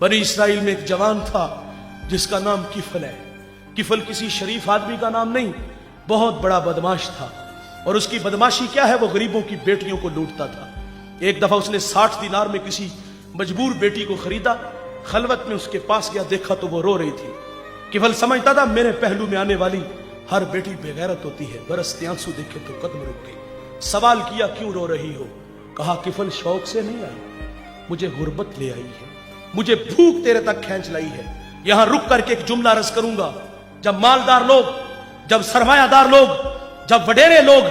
बनी इसराइल में एक जवान था जिसका नाम किफल है। किफल किसी शरीफ आदमी का नाम नहीं, बहुत बड़ा बदमाश था। और उसकी बदमाशी क्या है, वो गरीबों की बेटियों को लूटता था। एक दफा उसने 60 दिनार में किसी मजबूर बेटी को खरीदा। खलवत में उसके पास गया, देखा तो वो रो रही थी। किफल समझता था मेरे पहलू में आने वाली हर बेटी बेगैरत होती है। बरसते आंसू देखे तो कदम रुक गए। सवाल किया क्यों रो रही हो? कहा किफल शौक से नहीं आई, मुझे गुर्बत ले आई है, मुझे भूख तेरे तक खींच लाई है। यहां रुक करके एक जुमला रस करूंगा, जब मालदार लोग, जब सरमायादार लोग, जब वडेरे लोग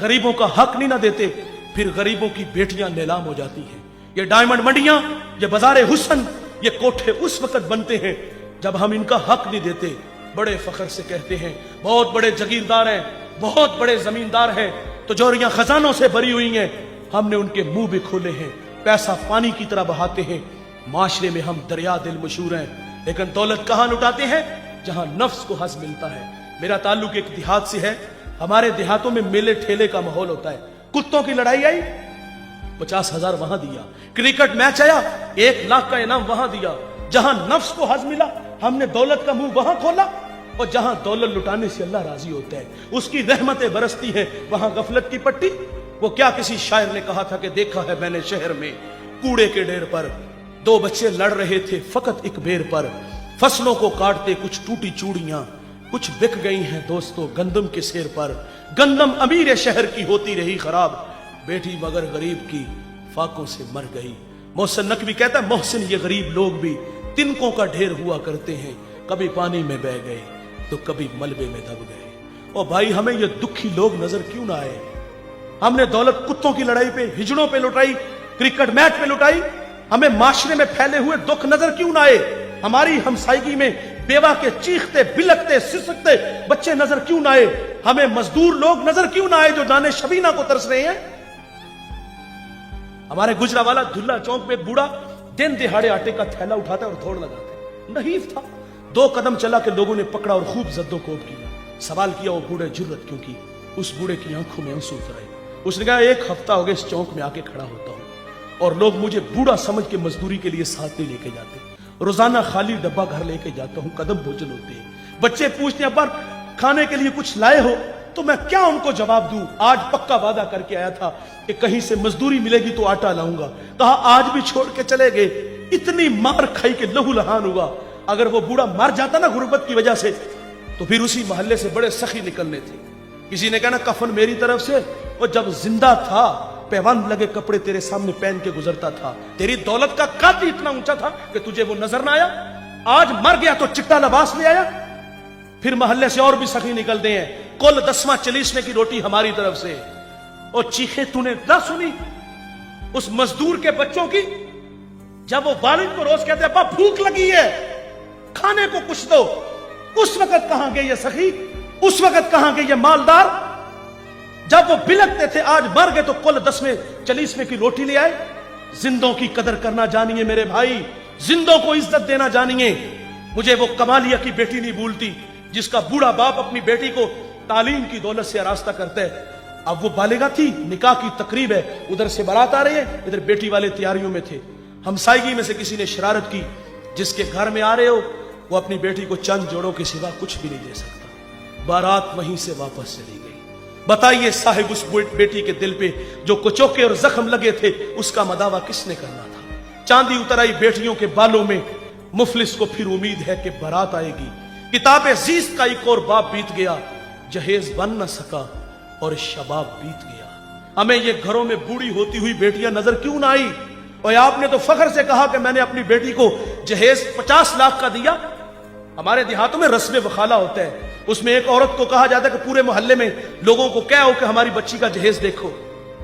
गरीबों का हक नहीं ना देते, फिर गरीबों की बेटियां नीलाम हो जाती हैं। ये डायमंड मंडियां, ये बाजारे हुस्न, ये कोठे उस वक्त बनते हैं जब हम इनका हक नहीं देते। बड़े फख्र से कहते हैं बहुत बड़े जगीरदार हैं, बहुत बड़े जमींदार हैं, तिजोरियां खजानों से भरी हुई हैं, हमने उनके मुंह भी खोले हैं, पैसा पानी की तरह बहाते हैं। माशरे में हम दरिया दिल मशहूर हैं, लेकिन दौलत कहां लुटाते हैं? जहां नफ्स को हज मिलता है। मेरा ताल्लुक एक देहात से है। हमारे देहातों में मेले ठेले का माहौल होता है। कुत्तों की लड़ाई आई, 50,000 वहां दिया। क्रिकेट मैच आया, 1 लाख का इनाम वहां दिया। जहां नफ्स को हज मिला, हमने दौलत का मुंह वहां खोला। और जहां दौलत लुटाने से अल्लाह राजी होता है, उसकी रहमतें बरसती हैं, वहां गफलत की पट्टी। वो क्या किसी शायर ने कहा था कि देखा है मैंने शहर में कूड़े के ढेर पर 2 बच्चे लड़ रहे थे फकत एक बेर पर। फसलों को काटते कुछ टूटी चूड़ियां, कुछ बिक गई हैं दोस्तों गंदम के सेर पर। गंदम अमीर शहर की होती रही खराब, बेटी मगर गरीब की फाकों से मर गई। मोहसिन नकवी कहता है मोहसिन ये गरीब लोग भी तिनकों का ढेर हुआ करते हैं, कभी पानी में बह गए तो कभी मलबे में दब गए। और भाई हमें ये दुखी लोग नजर क्यों ना आए? हमने दौलत कुत्तों की लड़ाई पे, हिजड़ों पे लुटाई, क्रिकेट मैच पे लुटाई। हमें माशरे में फैले हुए दुख नजर क्यों ना आए? हमारी हमसायगी में बेवा के चीखते बिलकते सिसकते बच्चे नजर क्यों ना आए? हमें मजदूर लोग नजर क्यों ना आए जो दाने शबीना को तरस रहे हैं? हमारे गुजरावाला दुल्ला चौक में एक बूढ़ा दिन दिहाड़े आटे का थैला उठाता है और दौड़ लगाता है। नहीफ था, 2 कदम चला के लोगों ने पकड़ा और खूब जद्दोकोब किया। सवाल किया वो बूढ़े जुर्रत क्यों की? उस बूढ़े की आंखों में आंसू उतर आए। उसने कहा 1 हफ्ता हो गया इस चौक में आके खड़ा होता हूं और लोग मुझे बूढ़ा समझ के मजदूरी के लिए साथ नहीं लेके जाते। रोजाना खाली डब्बा घर लेके जाता हूं, कदम भोजन होते हैं। बच्चे पूछते हैं अब्बा खाने के लिए कुछ लाए हो? तो मैं क्या उनको जवाब दूं? आज पक्का वादा करके आया था कि कहीं से मजदूरी मिलेगी तो आटा लाऊंगा। कहा आज भी छोड़ के चले गए। इतनी मार खाई के लहू लहान हुआ। अगर वो बूढ़ा मर जाता ना गुर्बत की वजह से, तो फिर उसी मोहल्ले से बड़े सखी निकलने थे। किसी ने कहा ना कफन मेरी तरफ से, वो जब जिंदा था पैवान लगे कपड़े तेरे सामने पहन के गुजरता था। तेरी दौलत का कद इतना ऊंचा था कि तुझे वो नजर ना आया। आज मर गया तो चिट्टा लिबास ले आया। फिर मोहल्ले से और भी सखी निकलते हैं, कुल 10वां 40वें की रोटी हमारी तरफ से। और चीखें तूने ना सुनी उस मजदूर के बच्चों की, जब वो वालिद को रोज कहते अब्बा भूख लगी है, खाने को कुछ दो। उस वक्त कहां गए ये सखी? उस वक्त कहां गए ये मालदार? जब वो बिलकते थे आज मर गए तो कुल 10वें 40वें की रोटी ले आए। जिंदों की कदर करना जानिए मेरे भाई, जिंदों को इज्जत देना जानिए। मुझे वो कमालिया की बेटी नहीं भूलती जिसका बूढ़ा बाप अपनी बेटी को तालीम की दौलत से आरास्ता करता है। अब वो बालिगा थी, निकाह की तकरीब है, उधर से बारात आ रही है, इधर बेटी वाले तैयारियों में थे। हमसायगी में से किसी ने शरारत की, जिसके घर में आ रहे हो वो अपनी बेटी को चंद जोड़ों के सिवा कुछ भी नहीं दे सकता। बारात वहीं से वापस चली गई। बताइए साहिब उस बेटी के दिल पे जो कुचोके और जख्म लगे थे, उसका मदावा किसने करना था? चांदी उतर आई बेटियों के बालों में। मुफलिस को फिर उम्मीद है कि बारात आएगी। किताबे जीस्त का एक और बाप बीत गया, जहेज बन न सका और शबाब बीत गया। हमें ये घरों में बूढ़ी होती हुई बेटियां नजर क्यों ना आई? और आपने तो फख्र से कहा कि मैंने अपनी बेटी को जहेज 50 लाख का दिया। हमारे देहातों में रस्म वखाला होता है, उसमें एक औरत को कहा जाता है कि पूरे मोहल्ले में लोगों को क्या हो कि हमारी बच्ची का जहेज देखो।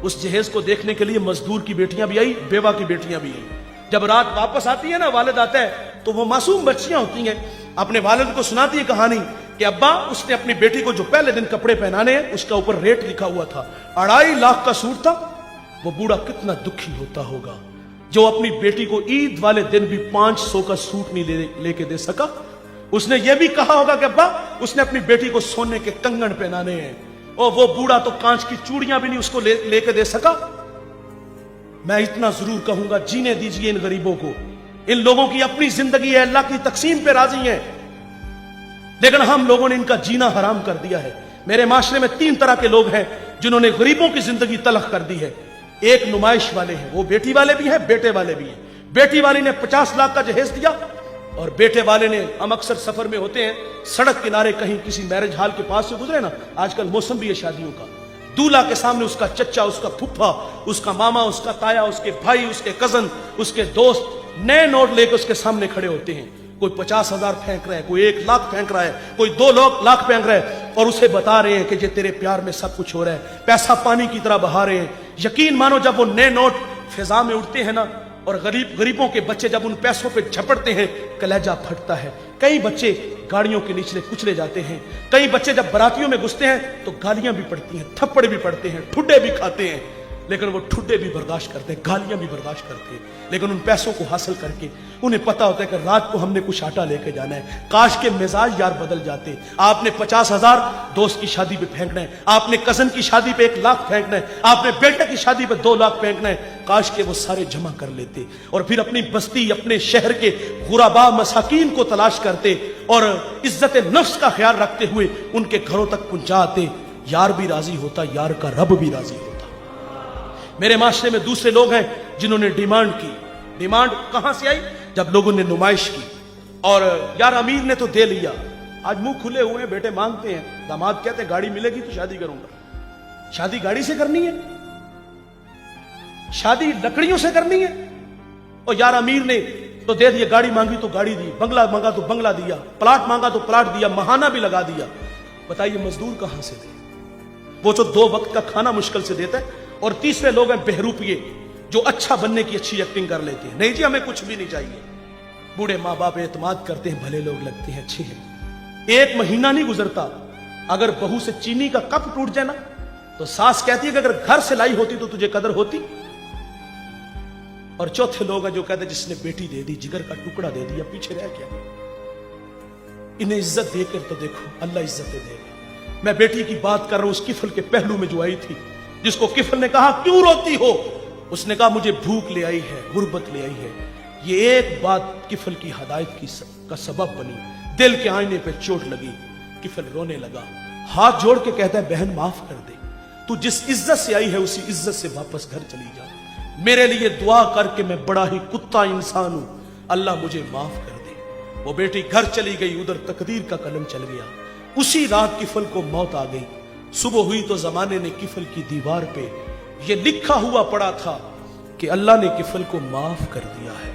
उस जहेज को देखने के लिए मजदूर की बेटियां भी आई, बेवा की बेटियां भी आई। जब रात वापस आती है ना, वालिद आता है, तो वो मासूम बच्चियां होती हैं, अपने वालिद को सुनाती है कहानी कि अब्बा उसने अपनी बेटी को जो पहले दिन कपड़े पहनाने हैं उसका ऊपर रेट लिखा हुआ था, 2.5 लाख का सूट था। वो बूढ़ा कितना दुखी होता होगा जो अपनी बेटी को ईद वाले दिन भी 500 का सूट नहीं लेके दे सका। उसने ये भी कहा होगा कि अब्बा उसने अपनी बेटी को सोने के कंगन पहनाने हैं, और वो बूढ़ा तो कांच की चूड़ियां भी नहीं उसको लेके दे सका। मैं इतना जरूर कहूंगा, जीने दीजिए इन गरीबों को। इन लोगों की अपनी जिंदगी है, अल्लाह की तकसीम पे राजी हैं, लेकिन हम लोगों ने इनका जीना हराम कर दिया है। मेरे माशरे में 3 तरह के लोग हैं जिन्होंने गरीबों की जिंदगी तलख कर दी है। एक नुमाइश वाले हैं, वो बेटी वाले भी हैं, बेटे वाले भी हैं। बेटी वाली ने 50 लाख का जहेज दिया और बेटे वाले ने, हम अक्सर सफर में होते हैं, सड़क किनारे कहीं किसी मैरिज हॉल के पास से गुजरे ना, आजकल मौसम भी है शादियों का, दूल्हा के सामने उसका चच्चा, उसका फुफ्फा, उसका मामा, उसका ताया, उसके भाई, उसके कजन, उसके दोस्त नए नोट लेकर उसके सामने खड़े होते हैं। कोई 50,000 फेंक रहा है, कोई 1 लाख फेंक रहा है, कोई 2 लाख फेंक रहा है और उसे बता रहे हैं कि ये तेरे प्यार में सब कुछ हो रहा है, पैसा पानी की तरह बहा रहे हैं। यकीन मानो जब वो नए नोट फिजा में उड़ते हैं ना और गरीबों के बच्चे जब उन पैसों पे झपटते हैं, कलेजा फटता है। कई बच्चे गाड़ियों के नीचे कुचले जाते हैं, कई बच्चे जब बारातियों में घुसते हैं तो गालियां भी पड़ती हैं, थप्पड़ भी पड़ते हैं, ठुड्डे भी खाते हैं, लेकिन वो ठुड्डे भी बर्दाश्त करते हैं, गालियां भी बर्दाश्त करते हैं। लेकिन उन पैसों को हासिल करके उन्हें पता होता है कि रात को हमने कुछ आटा लेके जाना है। काश के मिजाज यार बदल जाते। आपने 50,000 दोस्त की शादी पे फेंकना है, आपने कजन की शादी पे 1 लाख फेंकना है, आपने बेटे की शादी पे 2 लाख फेंकना है। काश के वो सारे जमा कर लेते और फिर अपनी बस्ती, अपने शहर के गुराबा मसाकीन को तलाश करते और इज्जत नफ्स का ख्याल रखते हुए उनके घरों तक पहुंचाते। यार भी राजी होता, यार का रब भी राजी होता। मेरे माशरे में दूसरे लोग हैं जिन्होंने डिमांड की। डिमांड कहां से आई? जब लोगों ने नुमाइश की और यार अमीर ने तो दे लिया, आज मुंह खुले हुए हैं, बेटे मांगते हैं, दामाद कहते हैं गाड़ी मिलेगी तो शादी करूंगा। शादी गाड़ी से करनी है? शादी लकड़ियों से करनी है? और यार अमीर ने तो दे दिया, गाड़ी मांगी तो गाड़ी दी, बंगला मांगा तो बंगला दिया, प्लाट मांगा तो प्लाट दिया, महाना भी लगा दिया। बताइए मजदूर कहां से दे? वो जो 2 वक्त का खाना मुश्किल से देता है। और तीसरे लोग हैं बहरूपिये जो अच्छा बनने की अच्छी एक्टिंग कर लेते हैं। नहीं जी हमें कुछ भी नहीं चाहिए। बूढ़े माँ बाप एतमाद करते हैं, भले लोग लगते हैं, अच्छे हैं। 1 महीना नहीं गुजरता, अगर बहू से चीनी का कप टूट जाए ना तो सास कहती है कि अगर घर से लाई होती तो तुझे कदर होती। और चौथे लोग हैं जो कहते हैं जिसने बेटी दे दी, जिगर का टुकड़ा दे दिया, पीछे रह गया। इन्हें इज्जत देकर तो देखो अल्लाह इज्जतें देगा। मैं बेटी की बात कर रहा हूं, उस किफल के पहलू में जो आई थी, जिसको किफल ने कहा क्यों रोती हो, उसने कहा मुझे भूख ले आई है, गुर्बत ले आई है। ये एक बात किफल की हदायत का सबब बनी। दिल के आईने पे चोट लगी, किफल रोने लगा, हाथ जोड़ के कहता है बहन माफ कर दे, तू जिस इज्जत से आई है उसी इज्जत से वापस घर चली जा। मेरे लिए दुआ करके, मैं बड़ा ही कुत्ता इंसान हूं, अल्लाह मुझे माफ कर दे। वो बेटी घर चली गई, उधर तकदीर का कलम चल गया। उसी रात किफल को मौत आ गई। सुबह हुई तो जमाने ने किफल की दीवार पे यह लिखा हुआ पड़ा था कि अल्लाह ने किफल को माफ कर दिया है।